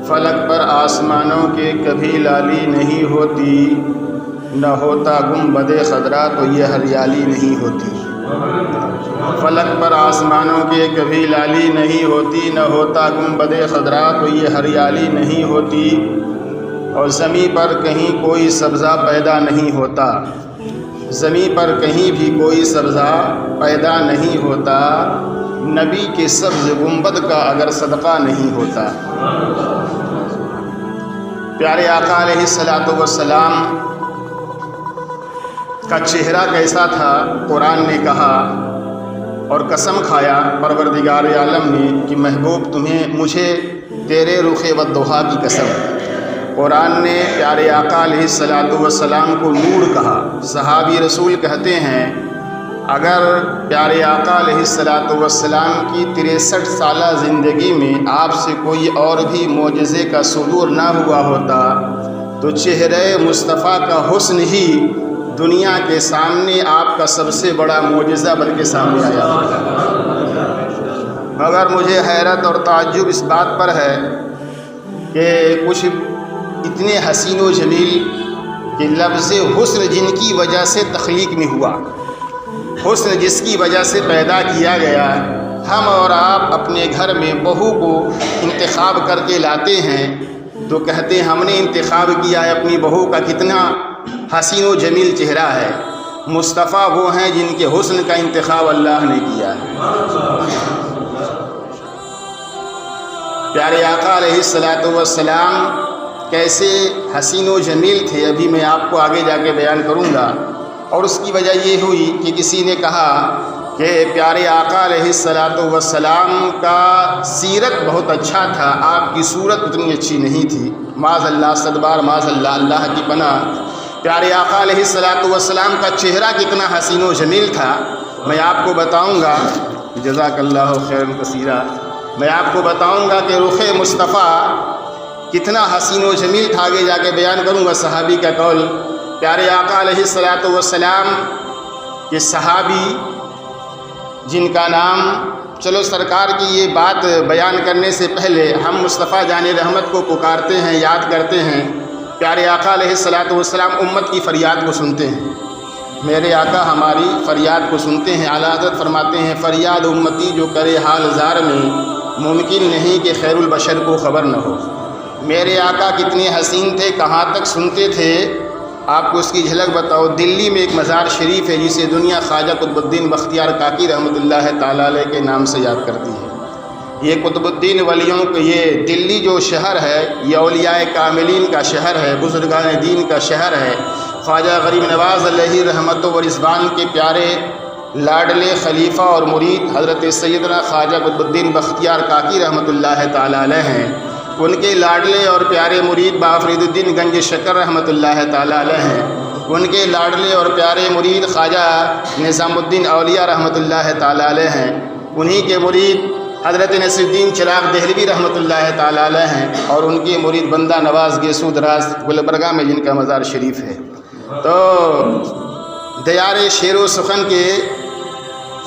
فلک پر آسمانوں کے کبھی لالی نہیں ہوتی، نہ ہوتا گنبد خضرا تو یہ ہریالی نہیں ہوتی۔ فلک پر آسمانوں کے کبھی لالی نہیں ہوتی، نہ ہوتا گنبد خضرا تو یہ ہریالی نہیں ہوتی، اور زمیں پر کہیں کوئی سبزہ پیدا نہیں ہوتا، زمیں پر کہیں بھی کوئی سبزہ پیدا نہیں ہوتا، نبی کے سبز گنبد کا اگر صدقہ نہیں ہوتا۔ پیارے آقا علیہ الصلوۃ والسلام کا چہرہ کیسا تھا، قرآن نے کہا اور قسم کھایا پروردگار عالم نے کہ محبوب مجھے تیرے رخ والضحیٰ کی قسم۔ قرآن نے پیارے آقا علیہ الصلوۃ والسلام کو نور کہا۔ صحابی رسول کہتے ہیں اگر پیارے آقا علیہ الصلوۃ والسلام کی 63 سالہ زندگی میں آپ سے کوئی اور بھی معجزے کا صدور نہ ہوا ہوتا تو چہرہ مصطفیٰ کا حسن ہی دنیا کے سامنے آپ کا سب سے بڑا معجزہ بن کے سامنے آیا ہوتا۔ مگر مجھے حیرت اور تعجب اس بات پر ہے کہ کچھ اتنے حسین و جمیل کہ لفظ حسن جن کی وجہ سے تخلیق میں ہوا، حسن جس کی وجہ سے پیدا کیا گیا، ہم اور آپ اپنے گھر میں بہو کو انتخاب کر کے لاتے ہیں تو کہتے ہیں ہم نے انتخاب کیا ہے اپنی بہو کا، کتنا حسین و جمیل چہرہ ہے۔ مصطفیٰ وہ ہیں جن کے حسن کا انتخاب اللہ نے کیا ہے۔ پیارے آقا علیہ الصلوۃ والسلام کیسے حسین و جمیل تھے ابھی میں آپ کو آگے جا کے بیان کروں گا، اور اس کی وجہ یہ ہوئی کہ کسی نے کہا کہ پیارے آقا علیہ الصلوۃ والسلام کا سیرت بہت اچھا تھا، آپ کی صورت اتنی اچھی نہیں تھی۔ معاذ اللہ، صدبار معاذ اللہ، اللہ کی پناہ۔ پیارے آقا علیہ الصلوۃ والسلام کا چہرہ کتنا حسین و جمیل تھا میں آپ کو بتاؤں گا۔ جزاک اللہ خیرا کثیرا۔ میں آپ کو بتاؤں گا کہ رخ مصطفیٰ کتنا حسین و جمیل تھا، آگے جا کے بیان کروں گا صحابی کا قول۔ پیارے آقا علیہ الصلوۃ والسلام کے صحابی جن کا نام، چلو سرکار کی یہ بات بیان کرنے سے پہلے ہم مصطفیٰ جان رحمت کو پکارتے ہیں، یاد کرتے ہیں۔ پیارے آقا علیہ الصلوۃ والسلام امت کی فریاد کو سنتے ہیں، میرے آقا ہماری فریاد کو سنتے ہیں۔ اعلیٰ حضرت فرماتے ہیں فریاد امتی جو کرے حال زار میں، ممکن نہیں کہ خیر البشر کو خبر نہ ہو۔ میرے آقا کتنے حسین تھے، کہاں تک سنتے تھے، آپ کو اس کی جھلک بتاؤ۔ دلی میں ایک مزار شریف ہے جسے دنیا خواجہ قطب الدین بختیار کاکی رحمۃ اللہ تعالیٰ علیہ کے نام سے یاد کرتی ہے۔ یہ قطب الدین ولیوں کے یہ دلی جو شہر ہے یہ اولیاء کاملین کا شہر ہے، بزرگان دین کا شہر ہے۔ خواجہ غریب نواز علیہ رحمت و رضوان کے پیارے لاڈلے خلیفہ اور مرید حضرت سیدنا خواجہ قطب الدین بختیار کاکی رحمۃ اللہ تعالیٰ علیہ ہیں۔ ان کے لاڈلے اور پیارے مرید بافرید الدین گنج شکر رحمۃ اللہ تعالیٰ علیہ ہیں۔ ان کے لاڈلے اور پیارے مرید خواجہ نظام الدین اولیاء رحمۃ اللہ تعالیٰ علیہ ہیں۔ انہی کے مرید حضرت نصیر الدین چراغ دہلوی رحمۃ اللہ تعالیٰ علیہ ہیں، اور ان کے مرید بندہ نواز گیسو دراز گلبرگہ میں جن کا مزار شریف ہے۔ تو دیار شعر و سخن کے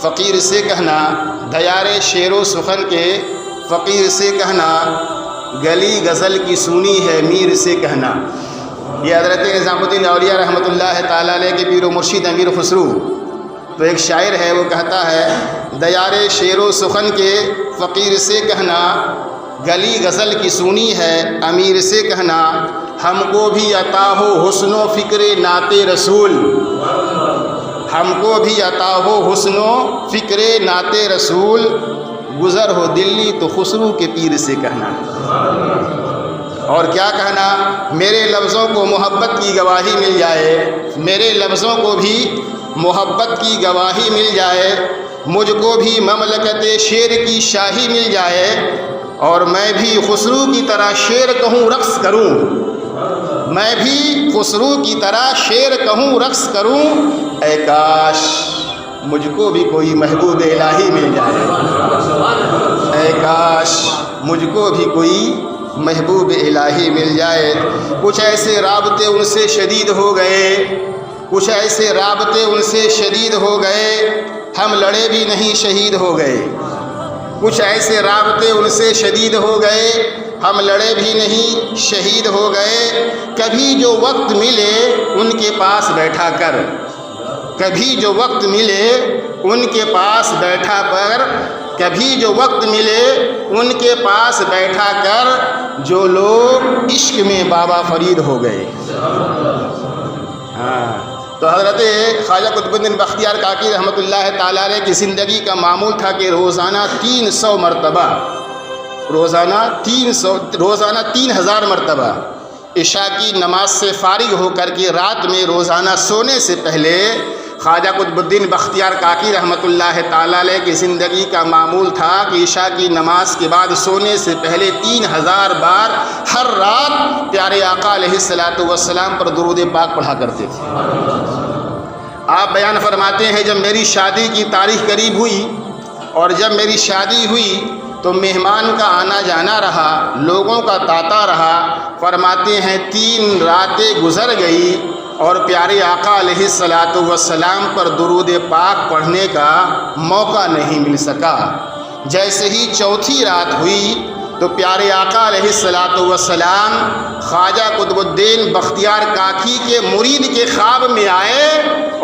فقیر سے کہنا، دیار شعر و سخن کے فقیر سے کہنا، گلی غزل کی سنی ہے میر سے کہنا۔ یہ حضرت نظام الدین اولیاء رحمۃ اللہ تعالیٰ علیہ کے پیر و مرشد امیر خسرو، تو ایک شاعر ہے وہ کہتا ہے دیار شعر و سخن کے فقیر سے کہنا، گلی غزل کی سنی ہے امیر سے کہنا، ہم کو بھی عطا ہو حسن و فکر نعت رسول، ہم کو بھی عطا ہو حسن و فکر نعت رسول، گزر ہو دلی تو خسرو کے پیر سے کہنا۔ اور کیا کہنا، میرے لفظوں کو محبت کی گواہی مل جائے، میرے لفظوں کو بھی محبت کی گواہی مل جائے، مجھ کو بھی مملکت شعر کی شاہی مل جائے، اور میں بھی خسرو کی طرح شعر کہوں رقص کروں، میں بھی خسرو کی طرح شعر کہوں رقص کروں، اے کاش مجھ کو بھی کوئی محبوب الہی مل جائے، اے کاش مجھ کو بھی کوئی محبوب الہی مل جائے۔ کچھ ایسے رابطے ان سے شدید ہو گئے، کچھ ایسے رابطے ان سے شدید ہو گئے، ہم لڑے بھی نہیں شہید ہو گئے، کچھ ایسے رابطے ان سے شدید ہو گئے، ہم لڑے بھی نہیں شہید ہو گئے، کبھی جو وقت ملے ان کے پاس بیٹھا کر، کبھی جو وقت ملے ان کے پاس بیٹھا پر، کبھی جو وقت ملے ان کے پاس بیٹھا کر، جو لوگ عشق میں بابا فرید ہو گئے۔ تو حضرت خواجہ قطب الدین بختیار کاکی رحمۃ اللہ تعالیٰ علیہ کی زندگی کا معمول تھا کہ روزانہ 300 مرتبہ، روزانہ 3000 مرتبہ عشاء کی نماز سے فارغ ہو کر کے رات میں روزانہ سونے سے پہلے خواجہ قطب الدین بختیار کاکی رحمۃ اللہ تعالیٰ علیہ کی زندگی کا معمول تھا کہ عشاء کی نماز کے بعد سونے سے پہلے 3000 بار ہر رات پیارے آقا علیہ الصلوۃ والسلام پر درود پاک پڑھا کرتے تھے۔ آپ بیان فرماتے ہیں جب میری شادی کی تاریخ قریب ہوئی اور جب میری شادی ہوئی تو مہمان کا آنا جانا رہا، لوگوں کا تاتا رہا، فرماتے ہیں 3 راتیں گزر گئی اور پیارے آقا علیہ الصلوۃ والسلام پر درود پاک پڑھنے کا موقع نہیں مل سکا۔ جیسے ہی 4تھی رات ہوئی تو پیارے آقا علیہ الصلوۃ والسلام خواجہ قطب الدین بختیار کاکی کے مرید کے خواب میں آئے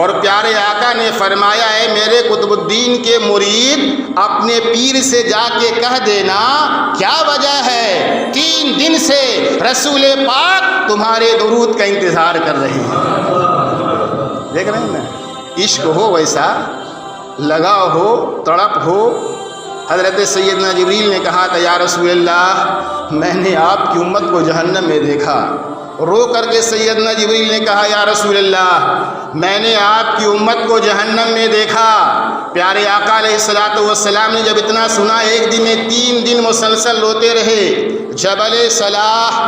اور پیارے آقا نے فرمایا ہے میرے قطب الدین کے مرید اپنے پیر سے جا کے کہہ دینا کیا وجہ ہے 3 دن سے رسول پاک تمہارے درود کا انتظار کر رہے ہیں۔ دیکھ رہے ہیں نا، عشق ہو ویسا، لگاؤ ہو، تڑپ ہو۔ حضرت سیدنا جبریل نے کہا تھا یا رسول اللہ میں نے آپ کی امت کو جہنم میں دیکھا، رو کر کے سیدنا جبریل نے کہا یا رسول اللہ میں نے آپ کی امت کو جہنم میں دیکھا۔ پیارے آقا علیہ الصلوۃ والسلام نے جب اتنا سنا ایک دن میں 3 دن مسلسل روتے رہے۔ جبل صلاح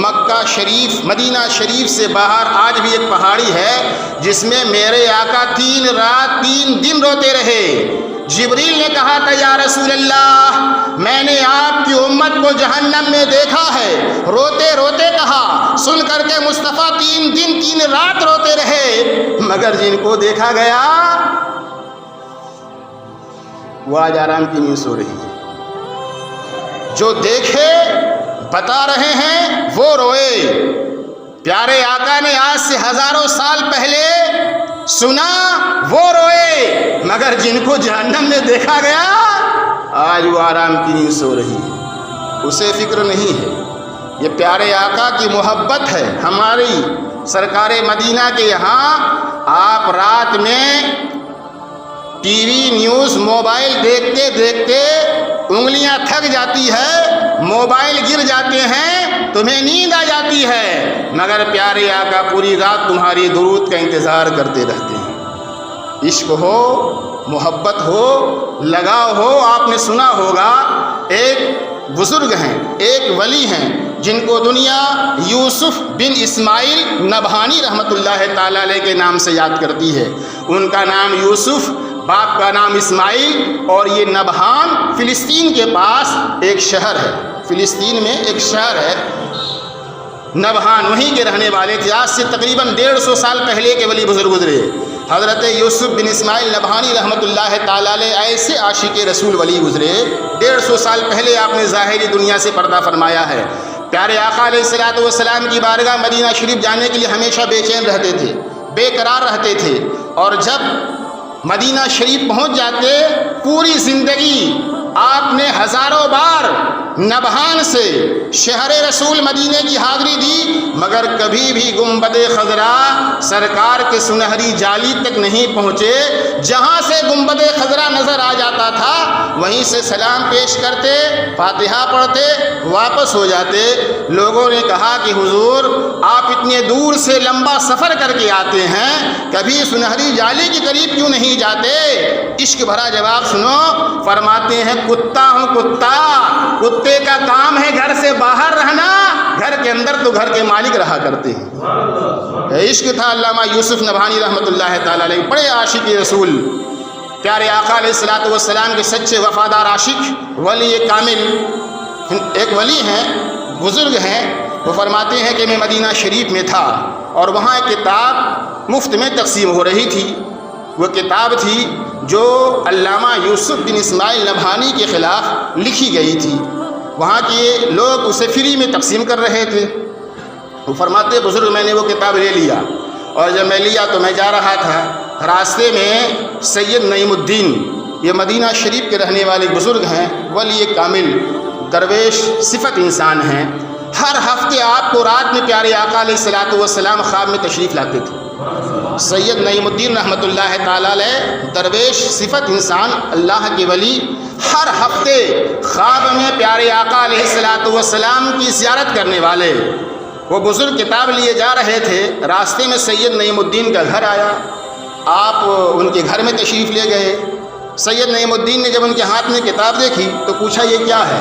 مکہ شریف مدینہ شریف سے باہر آج بھی ایک پہاڑی ہے جس میں میرے آقا 3 رات 3 دن روتے رہے۔ جبریل نے کہا تھا یا رسول اللہ میں نے آپ کی امت کو جہنم میں دیکھا ہے، روتے روتے کہا، سن کر کے مصطفیٰ 3 دن 3 رات روتے رہے، مگر جن کو دیکھا گیا وہ آج آرام کی نیند سو رہی ہے، جو دیکھے بتا رہے ہیں وہ روئے۔ پیارے آقا نے آج سے ہزاروں سال پہلے سنا وہ روئے، مگر جن کو جہنم میں دیکھا گیا آج وہ آرام کی نیند سو رہی ہے، اسے فکر نہیں ہے۔ یہ پیارے آقا کی محبت ہے ہماری سرکار مدینہ کے یہاں۔ آپ رات میں ٹی وی نیوز موبائل دیکھتے دیکھتے انگلیاں تھک جاتی ہے، موبائل گر جاتے ہیں، تمہیں نیند آ جاتی ہے، مگر پیارے آقا پوری رات تمہاری درود کا انتظار کرتے رہتے ہیں۔ عشق ہو، محبت ہو، لگاؤ ہو۔ آپ نے سنا ہوگا ایک بزرگ ہیں، ایک ولی ہیں جن کو دنیا یوسف بن اسماعیل نبہانی رحمۃ اللہ تعالیٰ علیہ کے نام سے یاد کرتی ہے۔ ان کا نام یوسف، باپ کا نام اسماعیل، اور یہ نبہان فلسطین کے پاس ایک شہر ہے، فلسطین میں ایک شہر ہے نبہان، وہیں کے رہنے والے تھے۔ آج سے تقریباً 150 سال پہلے کے ولی بزرگ گزرے حضرت یوسف بن اسماعیل نبہانی رحمۃ اللہ تعالیٰ علیہ، ایسے عاشق رسول ولی گزرے 150 سال پہلے آپ نے ظاہری دنیا سے پردہ فرمایا ہے۔ پیارے آقا علیہ الصلوۃ والسلام کی بارگاہ مدینہ شریف جانے کے لیے ہمیشہ بے چین رہتے تھے، بے قرار رہتے تھے، اور جب مدینہ شریف پہنچ جاتے پوری زندگی آپ نے ہزاروں بار نبہان سے شہر رسول مدینے کی حاضری دی، مگر کبھی بھی گنبد خضرا سرکار کے سنہری جالی تک نہیں پہنچے۔ جہاں سے گنبد خضرا نظر آ جاتا تھا وہیں سے سلام پیش کرتے، فاتحہ پڑھتے، واپس ہو جاتے۔ لوگوں نے کہا کہ حضور آپ اتنے دور سے لمبا سفر کر کے آتے ہیں، کبھی سنہری جالی کے قریب کیوں نہیں جاتے؟ عشق بھرا جواب سنو، فرماتے ہیں کتا ہوں کتا، کتے کا کام ہے گھر سے باہر رہنا، گھر کے اندر تو گھر کے مالک رہا کرتے ہیں۔ عشق تھا علامہ یوسف نبہانی رحمۃ اللہ تعالیٰ علیہ، بڑے عاشق رسول، پیارے آقا علیہ الصلوۃ والسلام کے سچے وفادار عاشق، ولی کامل۔ ایک ولی ہیں، بزرگ ہیں، وہ فرماتے ہیں کہ میں مدینہ شریف میں تھا اور وہاں ایک کتاب مفت میں تقسیم ہو رہی تھی۔ وہ کتاب تھی جو علامہ یوسف بن اسماعیل نبھانی کے خلاف لکھی گئی تھی، وہاں کے لوگ اسے فری میں تقسیم کر رہے تھے۔ وہ فرماتے بزرگ میں نے وہ کتاب لے لیا، اور جب میں لیا تو میں جا رہا تھا، راستے میں سید نعیم الدین، یہ مدینہ شریف کے رہنے والے بزرگ ہیں، ولی کامل درویش صفت انسان ہیں، ہر ہفتے آپ کو رات میں پیارے آقا علیہ الصلوۃ والسلام خواب میں تشریف لاتے تھے۔ سید نعیم الدین رحمۃ اللہ تعالیٰ علیہ درویش صفت انسان، اللہ کے ولی، ہر ہفتے خواب میں پیارے آقا علیہ الصلوۃ والسلام کی زیارت کرنے والے وہ بزرگ کتاب لیے جا رہے تھے، راستے میں سید نعیم الدین کا گھر آیا، آپ ان کے گھر میں تشریف لے گئے۔ سید نعیم الدین نے جب ان کے ہاتھ میں کتاب دیکھی تو پوچھا یہ کیا ہے؟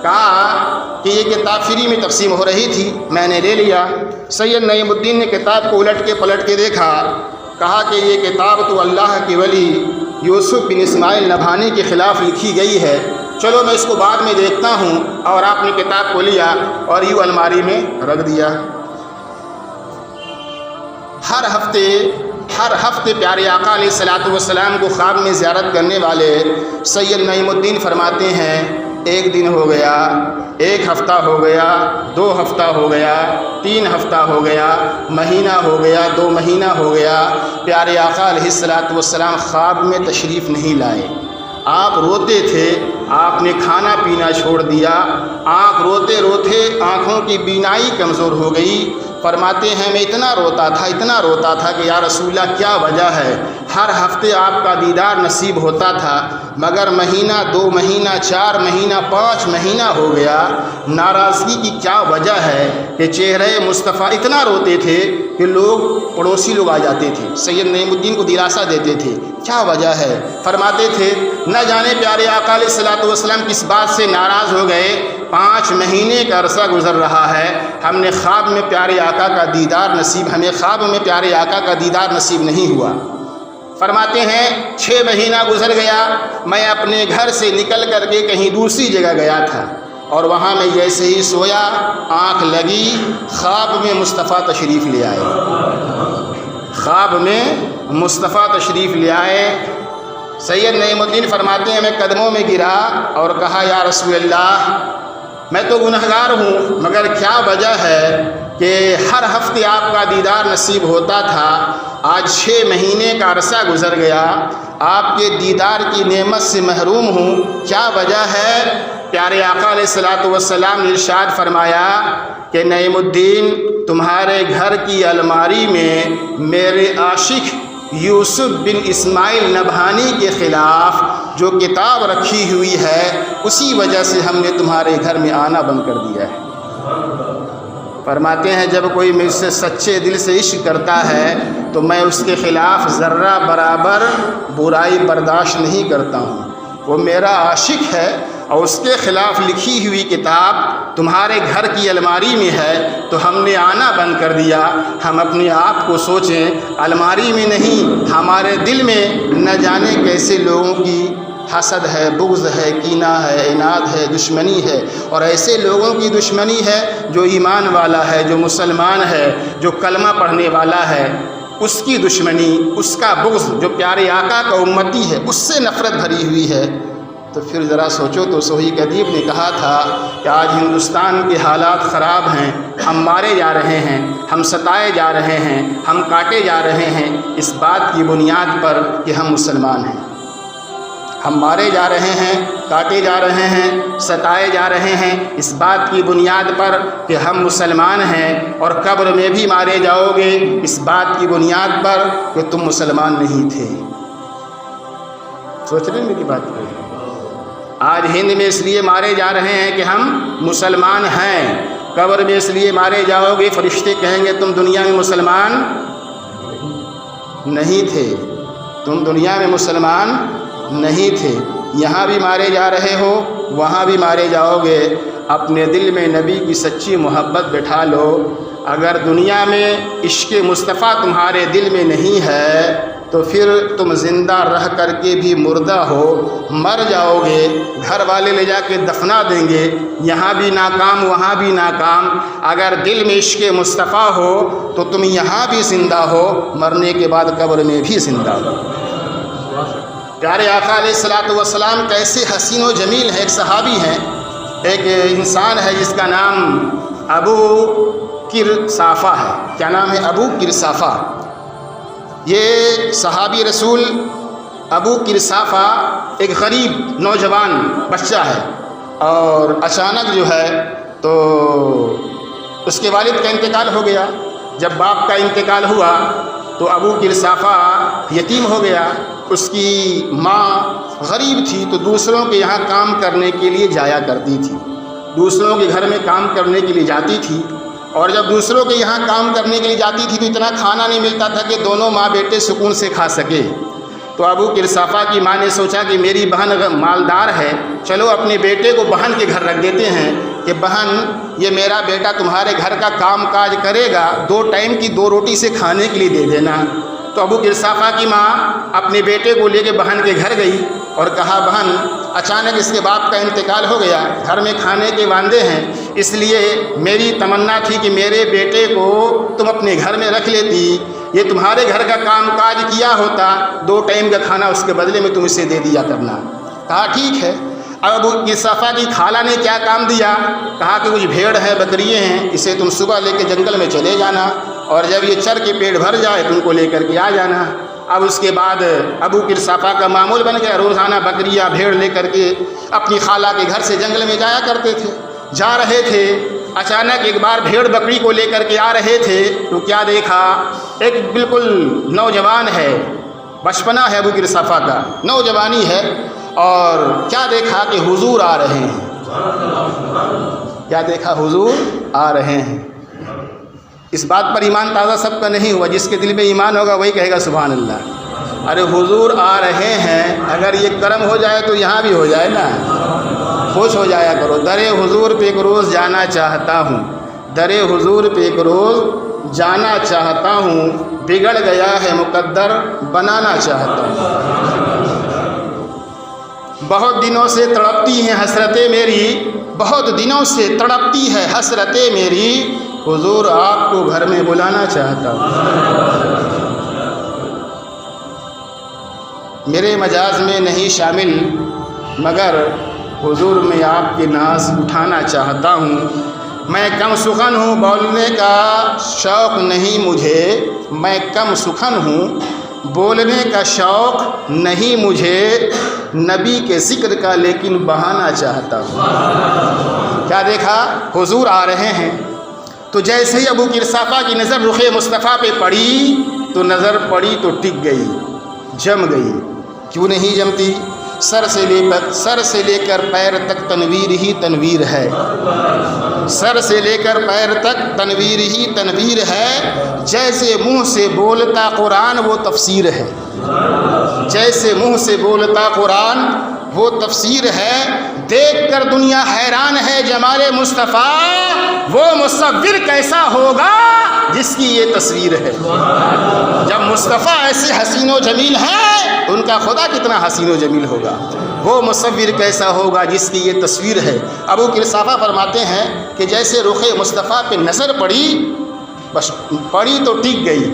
کہا کہ یہ کتاب فری میں تقسیم ہو رہی تھی، میں نے لے لیا۔ سید نعیم الدین نے کتاب کو الٹ کے پلٹ کے دیکھا، کہا کہ یہ کتاب تو اللہ کے ولی یوسف بن اسماعیل نبھانی کے خلاف لکھی گئی ہے، چلو میں اس کو بعد میں دیکھتا ہوں۔ اور آپ نے کتاب کو لیا اور یوں الماری میں رکھ دیا۔ ہر ہفتے پیارے آقا علیہ الصلوۃ والسلام کو خواب میں زیارت کرنے والے سید نعیم الدین فرماتے ہیں ایک دن ہو گیا، ایک ہفتہ ہو گیا، 2 ہفتہ ہو گیا، 3 ہفتہ ہو گیا، مہینہ ہو گیا، 2 مہینہ ہو گیا، پیارے آقا علیہ الصلوۃ والسلام خواب میں تشریف نہیں لائے۔ آپ روتے تھے، آپ نے کھانا پینا چھوڑ دیا، آنکھ روتے روتے آنکھوں کی بینائی کمزور ہو گئی۔ فرماتے ہیں میں اتنا روتا تھا کہ یا رسول اللہ کیا وجہ ہے؟ ہر ہفتے آپ کا دیدار نصیب ہوتا تھا، مگر مہینہ، 2 مہینہ، 4 مہینہ، 5 مہینہ ہو گیا، ناراضگی کی کیا وجہ ہے کہ چہرے مصطفیٰ؟ اتنا روتے تھے کہ پڑوسی لوگ آ جاتے تھے، سید نعیم الدین کو دلاسا دیتے تھے، کیا وجہ ہے؟ فرماتے تھے نہ جانے پیارے آقا علیہ الصلوۃ والسلام کس بات سے ناراض ہو گئے، 5 مہینے کا عرصہ گزر رہا ہے، ہمیں خواب میں پیارے آقا کا دیدار نصیب نہیں ہوا۔ فرماتے ہیں 6 مہینہ گزر گیا، میں اپنے گھر سے نکل کر کے کہیں دوسری جگہ گیا تھا، اور وہاں میں جیسے ہی سویا، آنکھ لگی، خواب میں مصطفیٰ تشریف لے آئے۔ سید نعیم الدین فرماتے ہیں میں قدموں میں گرا اور کہا یا رسول اللہ میں تو گنہگار ہوں، مگر کیا وجہ ہے کہ ہر ہفتے آپ کا دیدار نصیب ہوتا تھا، آج 6 مہینے کا عرصہ گزر گیا، آپ کے دیدار کی نعمت سے محروم ہوں، کیا وجہ ہے؟ پیارے آقا علیہ الصلوۃ والسلام نے ارشاد فرمایا کہ نعیم الدین تمہارے گھر کی الماری میں میرے عاشق یوسف بن اسماعیل نبھانی کے خلاف جو کتاب رکھی ہوئی ہے، اسی وجہ سے ہم نے تمہارے گھر میں آنا بند کر دیا ہے۔ فرماتے ہیں جب کوئی مجھ سے سچے دل سے عشق کرتا ہے تو میں اس کے خلاف ذرہ برابر برائی برداشت نہیں کرتا ہوں، وہ میرا عاشق ہے اور اس کے خلاف لکھی ہوئی کتاب تمہارے گھر کی الماری میں ہے تو ہم نے آنا بند کر دیا۔ ہم اپنے آپ کو سوچیں، الماری میں نہیں، ہمارے دل میں نہ جانے کیسے لوگوں کی حسد ہے، بغض ہے، کینہ ہے، عناد ہے، دشمنی ہے، اور ایسے لوگوں کی دشمنی ہے جو ایمان والا ہے، جو مسلمان ہے، جو کلمہ پڑھنے والا ہے، اس کی دشمنی، اس کا بغض، جو پیارے آقا کا امتی ہے، اس سے نفرت بھری ہوئی ہے۔ تو پھر ذرا سوچو تو صحیح ادیب نے کہا تھا کہ آج ہندوستان کے حالات خراب ہیں، ہم مارے جا رہے ہیں، ہم ستائے جا رہے ہیں، ہم کاٹے جا رہے ہیں، اس بات کی بنیاد پر کہ ہم مسلمان ہیں۔ ہم مارے جا رہے ہیں، کاٹے جا رہے ہیں، ستائے جا رہے ہیں، اس بات کی بنیاد پر کہ ہم مسلمان ہیں، اور قبر میں بھی مارے جاؤ گے اس بات کی بنیاد پر کہ تم مسلمان نہیں تھے۔ سوچ رہے ہیں میری بات کو؟ آج ہند میں اس لیے مارے جا رہے ہیں کہ ہم مسلمان ہیں، قبر میں اس لیے مارے جاؤ گے، فرشتے کہیں گے تم دنیا میں مسلمان نہیں تھے، تم دنیا میں مسلمان نہیں تھے، یہاں بھی مارے جا رہے ہو، وہاں بھی مارے جاؤ گے۔ اپنے دل میں نبی کی سچی محبت بٹھا لو، اگر دنیا میں عشق مصطفیٰ تمہارے دل میں نہیں ہے تو پھر تم زندہ رہ کر کے بھی مردہ ہو، مر جاؤ گے، گھر والے لے جا کے دفنا دیں گے، یہاں بھی ناکام وہاں بھی ناکام۔ اگر دل میں عشق مصطفیٰ ہو تو تم یہاں بھی زندہ ہو، مرنے کے بعد قبر میں بھی زندہ ہو۔ پیارے آقا علیہ الصلوۃ والسلام کیسے حسین و جمیل ہے. ایک صحابی ہیں، ایک انسان ہے جس کا نام ابو کرسافہ ہے. کیا نام ہے؟ ابو کرسافہ. یہ صحابی رسول ابو کرسافہ ایک غریب نوجوان بچہ ہے، اور اچانک جو ہے تو اس کے والد کا انتقال ہو گیا. جب باپ کا انتقال ہوا تو ابو کرسافہ یتیم ہو گیا. اس کی ماں غریب تھی تو دوسروں کے یہاں کام کرنے کے لیے جایا کرتی تھی، دوسروں کے گھر میں کام کرنے کے لیے جاتی تھی. اور جب دوسروں کے یہاں کام کرنے کے لیے جاتی تھی تو اتنا کھانا نہیں ملتا تھا کہ دونوں ماں بیٹے سکون سے کھا سکے. تو ابو کرسافہ کی ماں نے سوچا کہ میری بہن مالدار ہے، چلو اپنے بیٹے کو بہن کے گھر رکھ دیتے ہیں کہ بہن یہ میرا بیٹا تمہارے گھر کا کام کاج کرے گا، 2 ٹائم کی 2 روٹی سے کھانے کے لیے دے دینا. تو ابو کرسافہ کی ماں اپنے بیٹے کو لے کے بہن کے گھر گئی اور کہا بہن اچانک اس کے باپ کا انتقال ہو گیا، گھر میں کھانے کے واندے ہیں، اس لیے میری تمنا تھی کہ میرے بیٹے کو تم اپنے گھر میں رکھ لیتی، یہ تمہارے گھر کا کام کاج کیا ہوتا، 2 ٹائم کا کھانا اس کے بدلے میں تم اسے دے دیا کرنا. کہا ٹھیک ہے. اب ابو کرسافہ کی خالہ نے کیا کام دیا؟ کہا کہ کچھ بھیڑ ہے، بکریے ہیں، اسے تم صبح لے کے جنگل میں چلے جانا، اور جب یہ چر کے پیٹ بھر جائے تم کو لے کر کے آ جانا. اب اس کے بعد ابو کرسافہ کا معمول بن گیا، روزانہ بکریاں بھیڑ لے کر کے اپنی خالہ کے گھر سے جنگل میں جایا کرتے تھے. جا رہے تھے، اچانک ایک بار بھیڑ بکری کو لے کر کے آ رہے تھے تو کیا دیکھا؟ ایک بالکل نوجوان ہے، بچپنا ہے ابو کرسافہ کا، نوجوانی ہے، اور کیا دیکھا کہ حضور آ رہے ہیں. کیا دیکھا؟ حضور آ رہے ہیں. اس بات پر ایمان تازہ سب کا نہیں ہوا، جس کے دل میں ایمان ہوگا وہی کہے گا سبحان اللہ. ارے حضور آ رہے ہیں، اگر یہ کرم ہو جائے تو یہاں بھی ہو جائے نا، خوش ہو جایا کرو. در حضور پہ ایک روز جانا چاہتا ہوں، در حضور پہ ایک روز جانا چاہتا ہوں، بگڑ گیا ہے مقدر بنانا چاہتا ہوں. بہت دنوں سے تڑپتی ہیں حسرتیں میری، بہت دنوں سے تڑپتی ہے حسرتیں میری، حضور آپ کو گھر میں بلانا چاہتا ہوں. میرے مجاز میں نہیں شامل مگر حضور میں آپ کے ناز اٹھانا چاہتا ہوں. میں کم سخن ہوں، بولنے کا شوق نہیں مجھے، میں کم سخن ہوں، بولنے کا شوق نہیں مجھے، نبی کے ذکر کا لیکن بہانا چاہتا ہوں. کیا دیکھا؟ حضور آ رہے ہیں. تو جیسے ہی ابو کرسافہ کی نظر رخ مصطفیٰ پہ پڑی تو نظر پڑی تو ٹک گئی، جم گئی. کیوں نہیں جمتی؟ سر سے لے کر پیر تک تنویر ہی تنویر ہے، سر سے لے کر پیر تک تنویر ہی تنویر ہے. جیسے منہ سے بولتا قرآن وہ تفسیر ہے، جیسے منہ سے بولتا قرآن وہ تفسیر ہے. دیکھ کر دنیا حیران ہے جمال مصطفیٰ، وہ مصور کیسا ہوگا جس کی یہ تصویر ہے. جب مصطفیٰ ایسے حسین و جمیل ہیں ان کا خدا کتنا حسین و جمیل ہوگا. وہ مصور کیسا ہوگا جس کی یہ تصویر ہے. ابو کرسافہ فرماتے ہیں کہ جیسے رخ مصطفیٰ پہ نظر پڑی، بس پڑی تو ٹک گئی.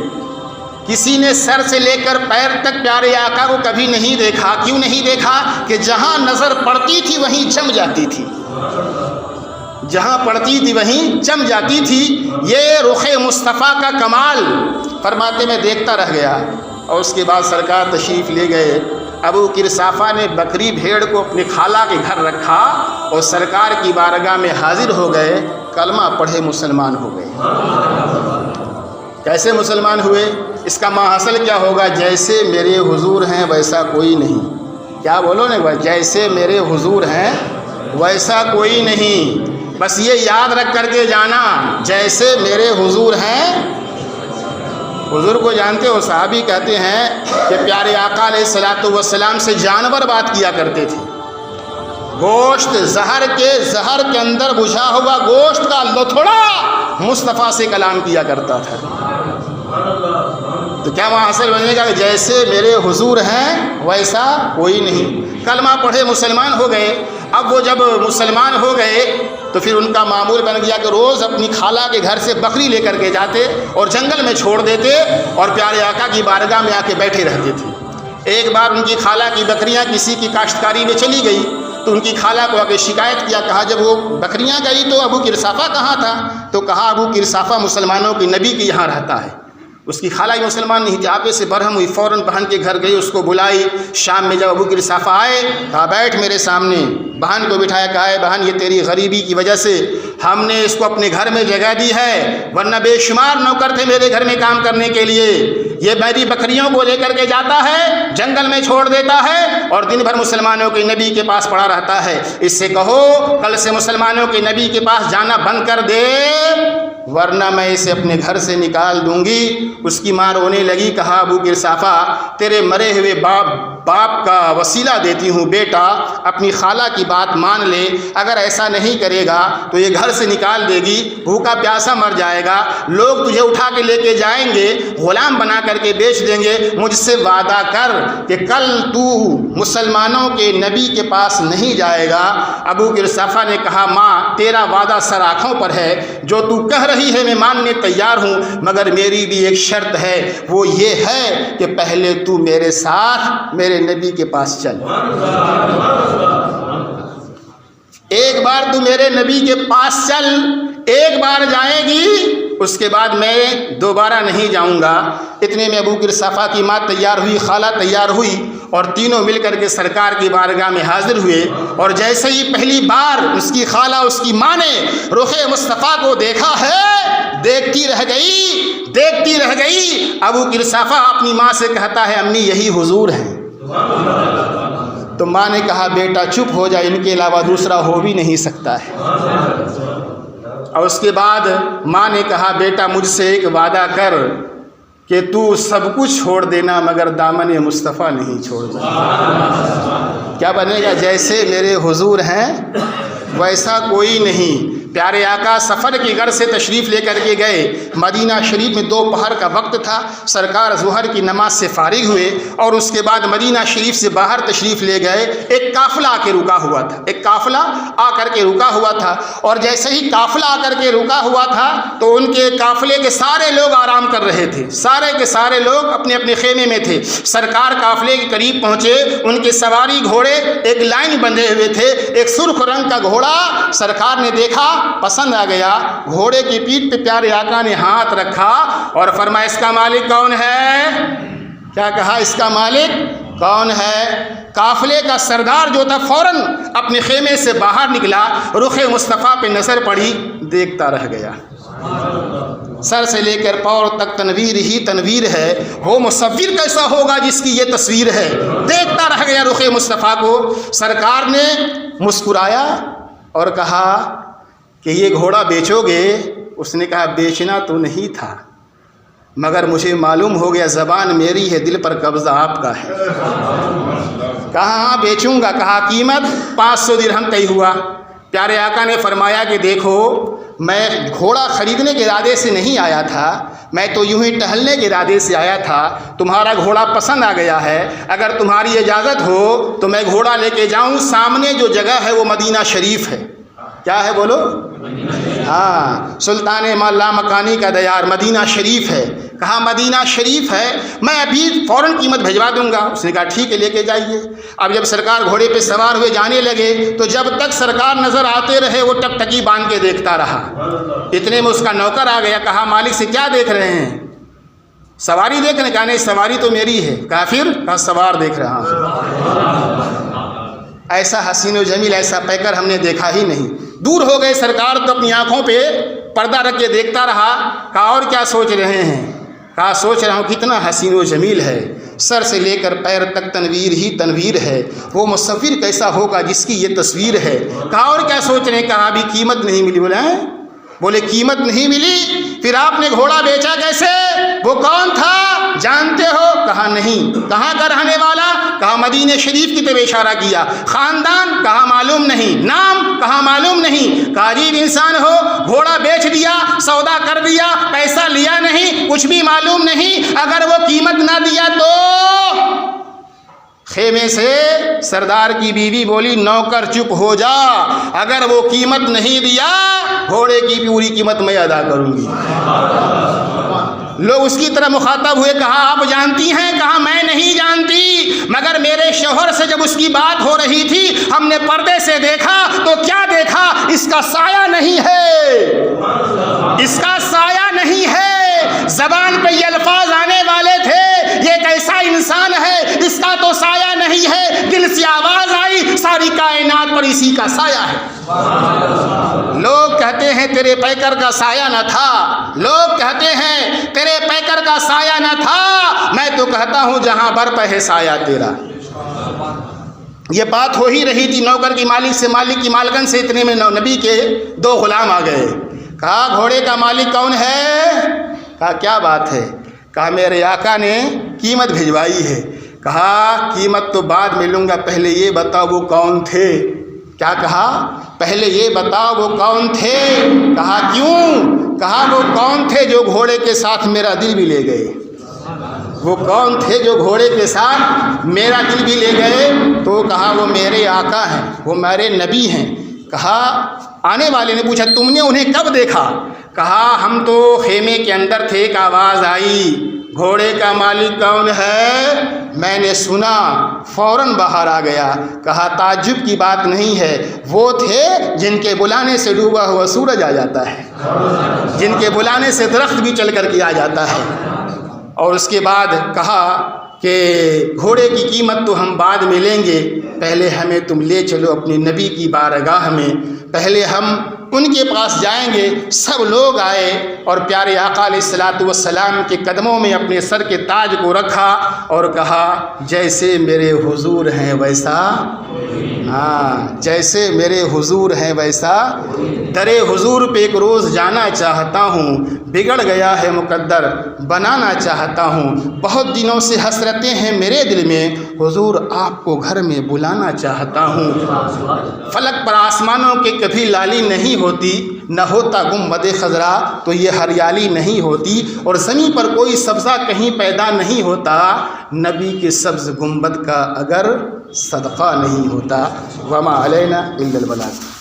کسی نے سر سے لے کر پیر تک پیارے آقا کو کبھی نہیں دیکھا. کیوں نہیں دیکھا؟ کہ جہاں نظر پڑتی تھی وہیں جم جاتی تھی، جہاں پڑتی تھی وہیں جم جاتی تھی. یہ رخ مصطفیٰ کا کمال. فرماتے میں دیکھتا رہ گیا. اور اس کے بعد سرکار تشریف لے گئے. ابو کرسافہ نے بکری بھیڑ کو اپنی خالہ کے گھر رکھا اور سرکار کی بارگاہ میں حاضر ہو گئے. کلمہ پڑھے مسلمان ہو گئے. کیسے مسلمان ہوئے؟ اس کا ماحصل کیا ہوگا؟ جیسے میرے حضور ہیں ویسا کوئی نہیں. کیا بولو نا؟ جیسے میرے حضور ہیں ویسا کوئی نہیں. بس یہ یاد رکھ کر کے جانا، جیسے میرے حضور ہیں. حضور کو جانتے ہو؟ صحابی کہتے ہیں کہ پیارے آقا علیہ الصلوۃ والسلام سے جانور بات کیا کرتے تھے. گوشت زہر کے اندر بجھا ہوا گوشت کا لتھڑا مصطفیٰ سے کلام کیا کرتا تھا. تو کیا وہاں حاصل بننے کا کہ جیسے میرے حضور ہیں ویسا کوئی نہیں. کلمہ پڑھے مسلمان ہو گئے. اب وہ جب مسلمان ہو گئے تو پھر ان کا معمول بن گیا کہ روز اپنی خالہ کے گھر سے بکری لے کر کے جاتے اور جنگل میں چھوڑ دیتے اور پیارے آقا کی بارگاہ میں آ کے بیٹھے رہتے تھے. ایک بار ان کی خالہ کی بکریاں کسی کی کاشتکاری میں چلی گئی تو ان کی خالہ کو آگے شکایت کیا، کہا جب وہ بکریاں گئی تو ابو قرصافہ کہاں تھا؟ تو کہا ابو قرصافہ مسلمانوں کے نبی کے یہاں رہتا ہے۔ اس کی خالہ ہی مسلمان نہیں تھی، آپے سے برہم ہوئی، فوراً بہن کے گھر گئی، اس کو بلائی۔ شام میں جب ابو قرصافہ آئے کہا بیٹھ میرے سامنے، بہن کو بٹھایا، کہا ہے بہن یہ تیری غریبی کی وجہ سے ہم نے اس کو اپنے گھر میں جگہ دی ہے، ورنہ بے شمار نوکر تھے میرے گھر میں کام کرنے کے لیے، یہ میری بکریوں کو لے کر کے جاتا ہے، جنگل میں چھوڑ دیتا ہے اور دن بھر مسلمانوں کے نبی کے پاس پڑا رہتا ہے، اس سے کہو کل سے مسلمانوں کے نبی کے پاس جانا بند کر دے ورنہ میں اسے اپنے گھر سے نکال دوں گی۔ اس کی ماں رونے لگی، کہا ابو قرصافہ تیرے مرے ہوئے باپ کا وسیلہ دیتی ہوں، بیٹا اپنی خالہ کی بات مان لے، اگر ایسا نہیں کرے گا تو یہ گھر سے نکال دے گی، بھوکا پیاسا مر جائے گا، لوگ تجھے اٹھا کے لے کے جائیں گے، غلام بنا کر کے بیچ دیں گے، مجھ سے وعدہ کر کہ کل تو مسلمانوں کے نبی کے پاس نہیں جائے گا۔ ابو قرصافہ نے کہا ماں تیرا وعدہ سر آنکھوں پر ہے، جو تو کہہ رہی ہے میں ماننے تیار ہوں، مگر میری بھی ایک شرط ہے، وہ یہ ہے کہ پہلے تو میرے ساتھ میرے نبی کے پاس چل، ایک بار تو میرے نبی کے پاس چل، ایک بار جائے گی اس کے بعد میں دوبارہ نہیں جاؤں گا۔ اتنے میں ابو قرصافہ کی ماں تیار ہوئی، خالہ تیار ہوئی اور تینوں مل کر کے سرکار کی بارگاہ میں حاضر ہوئے، اور جیسے ہی پہلی بار اس کی خالہ اس کی ماں نے رخ مصطفیٰ کو دیکھا ہے، دیکھتی رہ گئی۔ ابو قرصافہ اپنی ماں سے کہتا ہے امی یہی حضور ہیں، تو ماں نے کہا بیٹا چپ ہو جا، ان کے علاوہ دوسرا ہو بھی نہیں سکتا ہے۔ اور اس کے بعد ماں نے کہا بیٹا مجھ سے ایک وعدہ کر کہ تو سب کچھ چھوڑ دینا مگر دامن مصطفیٰ نہیں چھوڑنا۔ کیا بنے گا؟ جیسے میرے حضور ہیں ویسا کوئی نہیں۔ پیارے آقا سفر کی غرض سے تشریف لے کر کے گئے، مدینہ شریف میں دوپہر کا وقت تھا، سرکار ظہر کی نماز سے فارغ ہوئے اور اس کے بعد مدینہ شریف سے باہر تشریف لے گئے۔ ایک قافلہ آ کے رکا ہوا تھا، ایک قافلہ آ کر کے رکا ہوا تھا، اور جیسے ہی قافلہ آ کر کے رکا ہوا تھا تو ان کے قافلے کے سارے لوگ آرام کر رہے تھے، سارے کے سارے لوگ اپنے اپنے خیمے میں تھے۔ سرکار قافلے کے قریب پہنچے، ان کے سواری گھوڑے ایک لائن بندھے ہوئے تھے، ایک سرخ رنگ کا گھوڑا سرکار نے دیکھا، پسند آ گیا، گھوڑے کی پیٹھ پہ پیارے آقا نے ہاتھ رکھا اور فرمایا اس کا مالک کون ہے؟ کیا کہا؟ اس کا مالک کون ہے؟ قافلے کا سردار جو تھا فوراً اپنے خیمے سے باہر نکلا، رخ مصطفیٰ پہ نظر پڑی، دیکھتا رہ گیا۔ سر سے لے کر پاؤں تک تنویر ہی تنویر ہے، وہ مصور کیسا ہوگا جس کی یہ تصویر ہے؟ دیکھتا رہ گیا رخ مصطفیٰ کو۔ سرکار نے مسکرایا اور کہا کہ یہ گھوڑا بیچو گے؟ اس نے کہا بیچنا تو نہیں تھا، مگر مجھے معلوم ہو گیا زبان میری ہے، دل پر قبضہ آپ کا ہے۔ کہا ہاں بیچوں گا۔ کہا قیمت 500 درہم طے ہوا۔ پیارے آقا نے فرمایا کہ دیکھو میں گھوڑا خریدنے کے ارادے سے نہیں آیا تھا، میں تو یوں ہی ٹہلنے کے ارادے سے آیا تھا، تمہارا گھوڑا پسند آ گیا ہے، اگر تمہاری اجازت ہو تو میں گھوڑا لے کے جاؤں۔ سامنے جو جگہ ہے وہ مدینہ شریف ہے۔ کیا ہے بولو؟ ہاں، سلطان مالا مکانی کا دیار مدینہ شریف ہے۔ کہا مدینہ شریف ہے، میں ابھی فوراً قیمت بھجوا دوں گا۔ اس نے کہا ٹھیک ہے لے کے جائیے۔ اب جب سرکار گھوڑے پہ سوار ہوئے جانے لگے تو جب تک سرکار نظر آتے رہے وہ ٹکٹکی باندھ کے دیکھتا رہا۔ اتنے میں اس کا نوکر آ گیا، کہا مالک سے کیا دیکھ رہے ہیں؟ سواری دیکھ رہے ہیں؟ کہا نہیں سواری تو میری ہے۔ کہا پھر؟ کہا سوار دیکھ رہا ہوں۔ ایسا حسین و جمیل، ایسا پیکر ہم نے دیکھا ہی نہیں۔ دور ہو گئے سرکار تو اپنی آنکھوں پہ پردہ رکھ کے دیکھتا رہا۔ کہا اور کیا سوچ رہے ہیں؟ کہا سوچ رہا ہوں کتنا حسین و جمیل ہے، سر سے لے کر پیر تک تنویر ہی تنویر ہے، وہ مصور کیسا ہوگا جس کی یہ تصویر ہے۔ کہا اور کیا سوچ رہے ہیں؟ کہا ابھی قیمت نہیں ملی۔ بولے قیمت نہیں ملی؟ پھر آپ نے گھوڑا بیچا کیسے؟ وہ کون تھا جانتے ہو؟ کہا نہیں۔ کہاں کا رہنے والا؟ کہا مدینہ شریف کی طرف اشارہ کیا۔ خاندان؟ کہا معلوم نہیں۔ نام؟ کہا معلوم نہیں۔ کہا عجیب انسان ہو، گھوڑا بیچ دیا، سودا کر دیا، پیسہ لیا نہیں، کچھ بھی معلوم نہیں، اگر وہ قیمت نہ دیا تو؟ خیمے سے سردار کی بیوی بولی نوکر چپ ہو جا، اگر وہ قیمت نہیں دیا گھوڑے کی پوری قیمت میں ادا کروں گی۔ لوگ اس کی طرح مخاطب ہوئے، کہا آپ جانتی ہیں؟ کہا میں نہیں جانتی، مگر میرے شوہر سے جب اس کی بات ہو رہی تھی ہم نے پردے سے دیکھا تو کیا دیکھا؟ اس کا سایہ نہیں ہے، اس کا سایہ نہیں ہے۔ زبان پہ یہ الفاظ آنے والے تھے، یہ ایک ایسا انسان ہے اس کا تو سایہ نہیں ہے۔ دل سے آواز آئی، ساری کائنات پر اسی کا سایہ ہے۔ لوگ کہتے ہیں تیرے پیکر کا سایہ نہ تھا، لوگ کہتے ہیں تیرے پیکر کا سایہ نہ تھا، میں تو کہتا ہوں جہاں برپ ہے سایہ تیرا۔ یہ بات ہو ہی رہی تھی نوکر کی مالک سے، مالک کی مالکن سے، اتنے میں نبی کے دو غلام آ گئے۔ کہا گھوڑے کا مالک کون ہے؟ کہا کیا بات ہے؟ کہا میرے آقا نے قیمت بھجوائی ہے۔ کہا قیمت تو بعد میں لوں گا، پہلے یہ بتاؤ وہ کون تھے؟ کیا کہا؟ پہلے یہ بتاؤ وہ کون تھے؟ کہا کیوں؟ کہا وہ کون تھے جو گھوڑے کے ساتھ میرا دل بھی لے گئے؟ وہ کون تھے جو گھوڑے کے ساتھ میرا دل بھی لے گئے؟ تو کہا وہ میرے آقا ہیں، وہ میرے نبی ہیں۔ کہا آنے والے نے پوچھا تم نے انہیں کب دیکھا؟ کہا ہم تو خیمے کے اندر تھے، ایک آواز آئی گھوڑے کا مالک کون ہے؟ میں نے سنا، فوراً باہر آ گیا۔ کہا تعجب کی بات نہیں ہے، وہ تھے جن کے بلانے سے ڈوبا ہوا سورج آ جاتا ہے، جن کے بلانے سے درخت بھی چل کر کے آ جاتا ہے۔ اور اس کے بعد کہا کہ گھوڑے کی قیمت تو ہم بعد میں لیں گے، پہلے ہمیں تم لے چلو اپنے نبی کی بارگاہ میں، پہلے ہم ان کے پاس جائیں گے۔ سب لوگ آئے اور پیارے آقا علیہ الصلوۃ والسلام کے قدموں میں اپنے سر کے تاج کو رکھا اور کہا جیسے میرے حضور ہیں ویسا، جیسے میرے حضور ہیں ویسا درے حضور پہ ایک روز جانا چاہتا ہوں، بگڑ گیا ہے مقدر بنانا چاہتا ہوں، بہت دنوں سے حسرتیں ہیں میرے دل میں، حضور آپ کو گھر میں بلانا چاہتا ہوں۔ فلک پر آسمانوں کے کبھی لالی نہیں ہوتی، نہ ہوتا گنبد خضرا تو یہ ہریالی نہیں ہوتی، اور زمین پر کوئی سبزہ کہیں پیدا نہیں ہوتا نبی کے سبز گنبد کا اگر صدقہ نہیں ہوتا۔ وما علینا الا البلاغ۔